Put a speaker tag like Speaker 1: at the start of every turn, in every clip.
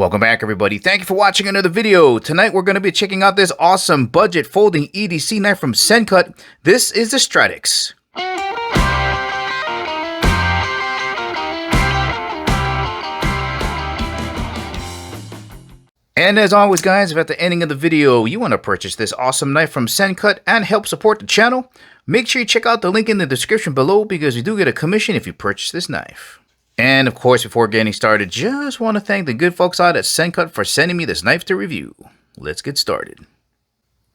Speaker 1: Welcome back, everybody. Thank you for watching another video. Tonight we're going to be checking out this awesome budget folding EDC knife from Sencut. This is the Stratex. And as always, guys, if at the ending of the video you want to purchase this awesome knife from Sencut and help support the channel, make sure you check out the link in the description below because you do get a commission if you purchase this knife. And of course, before getting started, just want to thank the good folks out at Sencut for sending me this knife to review. Let's get started.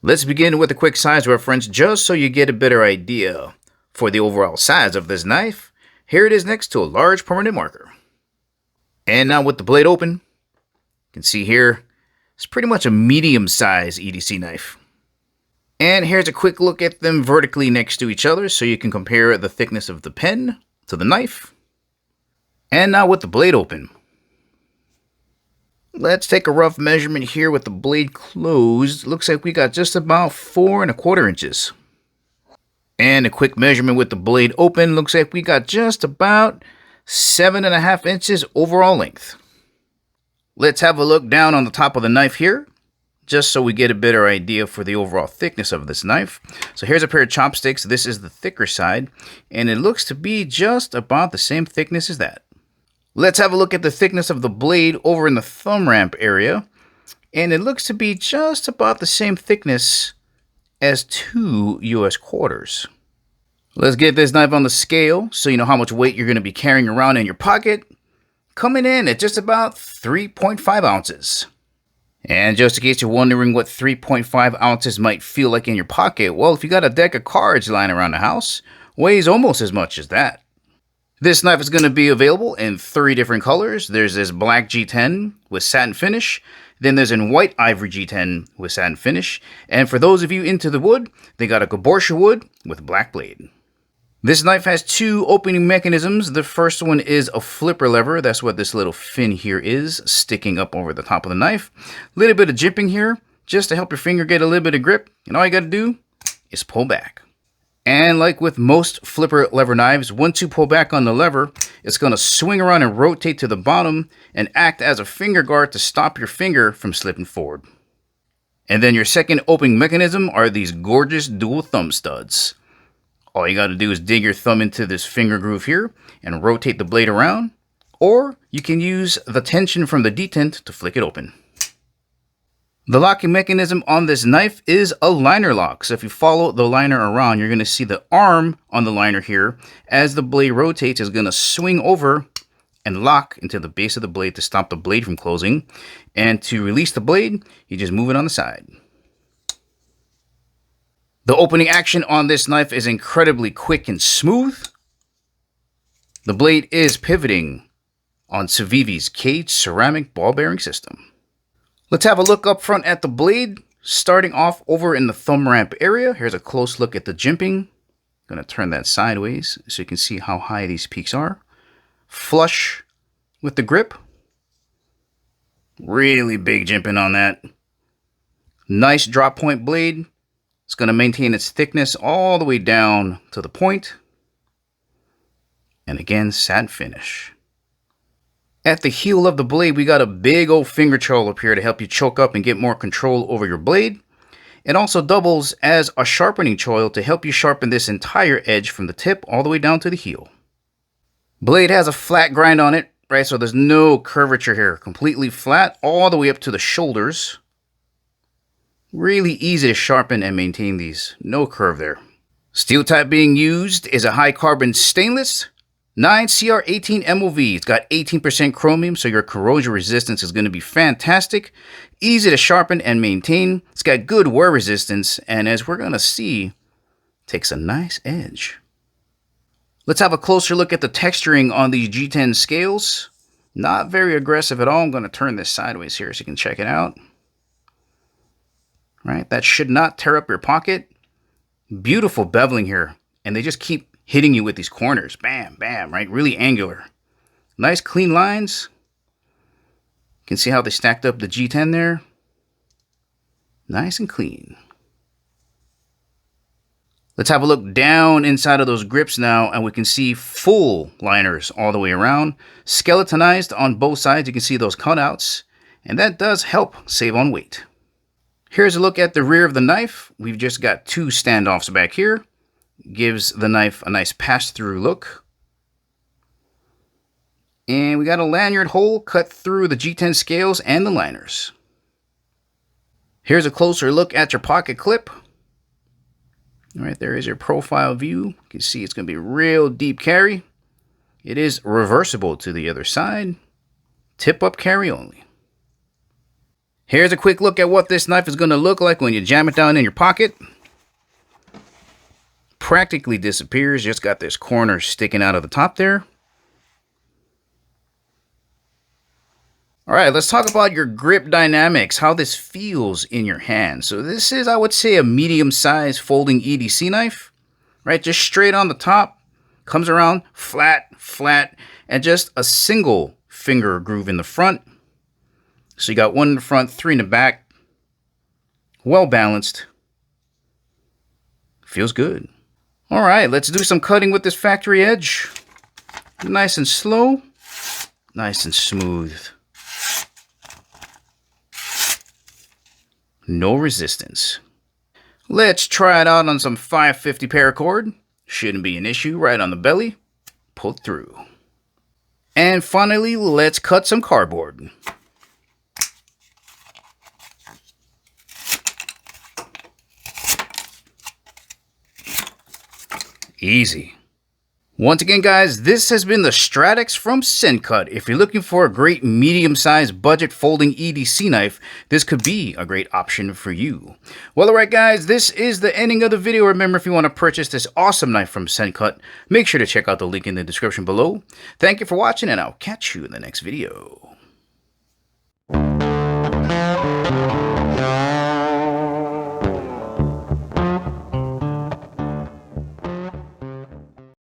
Speaker 1: Let's begin with a quick size reference just so you get a better idea for the overall size of this knife. Here it is next to a large permanent marker. And now with the blade open, you can see here, it's pretty much a medium-sized EDC knife. And here's a quick look at them vertically next to each other so you can compare the thickness of the pen to the knife. And now with the blade open. Let's take a rough measurement here with the blade closed. Looks like we got just about 4 1/4 inches. And a quick measurement with the blade open. Looks like we got just about 7 1/2 inches overall length. Let's have a look down on the top of the knife here, just so we get a better idea for the overall thickness of this knife. So here's a pair of chopsticks. This is the thicker side, and it looks to be just about the same thickness as that. Let's have a look at the thickness of the blade over in the thumb ramp area, and it looks to be just about the same thickness as 2 US quarters. Let's get this knife on the scale so you know how much weight you're going to be carrying around in your pocket. Coming in at just about 3.5 ounces. And just in case you're wondering what 3.5 ounces might feel like in your pocket, well, if you got a deck of cards lying around the house, weighs almost as much as that. This knife is going to be available in 3 different colors. There's this black G10 with satin finish. Then there's a white ivory G10 with satin finish. And for those of you into the wood, they got a Gaborsha wood with black blade. This knife has 2 opening mechanisms. The first one is a flipper lever. That's what this little fin here is, sticking up over the top of the knife. A little bit of jimping here, just to help your finger get a little bit of grip. And all you got to do is pull back. And like with most flipper lever knives, once you pull back on the lever, it's going to swing around and rotate to the bottom and act as a finger guard to stop your finger from slipping forward. And then your second opening mechanism are these gorgeous dual thumb studs. All you got to do is dig your thumb into this finger groove here and rotate the blade around, or you can use the tension from the detent to flick it open. The locking mechanism on this knife is a liner lock. So if you follow the liner around, you're going to see the arm on the liner here. As the blade rotates, is going to swing over and lock into the base of the blade to stop the blade from closing. And to release the blade, you just move it on the side. The opening action on this knife is incredibly quick and smooth. The blade is pivoting on Civivi's cage ceramic ball bearing system. Let's have a look up front at the blade, starting off over in the thumb ramp area. Here's a close look at the jimping. I'm going to turn that sideways so you can see how high these peaks are. Flush with the grip. Really big jimping on that. Nice drop point blade. It's going to maintain its thickness all the way down to the point. And again, satin finish. At the heel of the blade, we got a big old finger choil up here to help you choke up and get more control over your blade. It also doubles as a sharpening choil to help you sharpen this entire edge from the tip all the way down to the heel. Blade has a flat grind on it, right? So there's no curvature here. Completely flat all the way up to the shoulders. Really easy to sharpen and maintain these. No curve there. Steel type being used is a high carbon stainless 9CR18 MOV. It's got 18% chromium, so your corrosion resistance is going to be fantastic. Easy to sharpen and maintain. It's got good wear resistance, and as we're going to see, takes a nice edge. Let's have a closer look at the texturing on these G10 scales. Not very aggressive at all. I'm going to turn this sideways here so you can check it out. Right, that should not tear up your pocket. Beautiful beveling here, and they just keep hitting you with these corners. Bam, bam, right? Really angular. Nice clean lines. You can see how they stacked up the G10 there. Nice and clean. Let's have a look down inside of those grips now, and we can see full liners all the way around. Skeletonized on both sides. You can see those cutouts. and that does help save on weight. Here's a look at the rear of the knife. We've just got 2 standoffs back here. Gives the knife a nice pass-through look. And we got a lanyard hole cut through the G10 scales and the liners. Here's a closer look at your pocket clip. All right, there is your profile view. You can see it's going to be real deep carry. It is reversible to the other side. Tip-up carry only. Here's a quick look at what this knife is going to look like when you jam it down in your pocket. Practically disappears. Just got this corner sticking out of the top there. All right, let's talk about your grip dynamics, how this feels in your hand. So this is, I would say, a medium-sized folding EDC knife, right? Just straight on the top, comes around flat, and just a single finger groove in the front. So you got 1 in the front, 3 in the back. Well balanced. Feels good. All right, let's do some cutting with this factory edge. Nice and slow, nice and smooth. No resistance. Let's try it out on some 550 paracord. Shouldn't be an issue. Right on the belly. Pull through. And finally, let's cut some cardboard. Easy. Once again, guys, this has been the Stratex from Sencut. If you're looking for a great medium-sized budget folding EDC knife, this could be a great option for you. Well, alright guys, this is the ending of the video. Remember, if you want to purchase this awesome knife from Sencut, make sure to check out the link in the description below. Thank you for watching, and I'll catch you in the next video.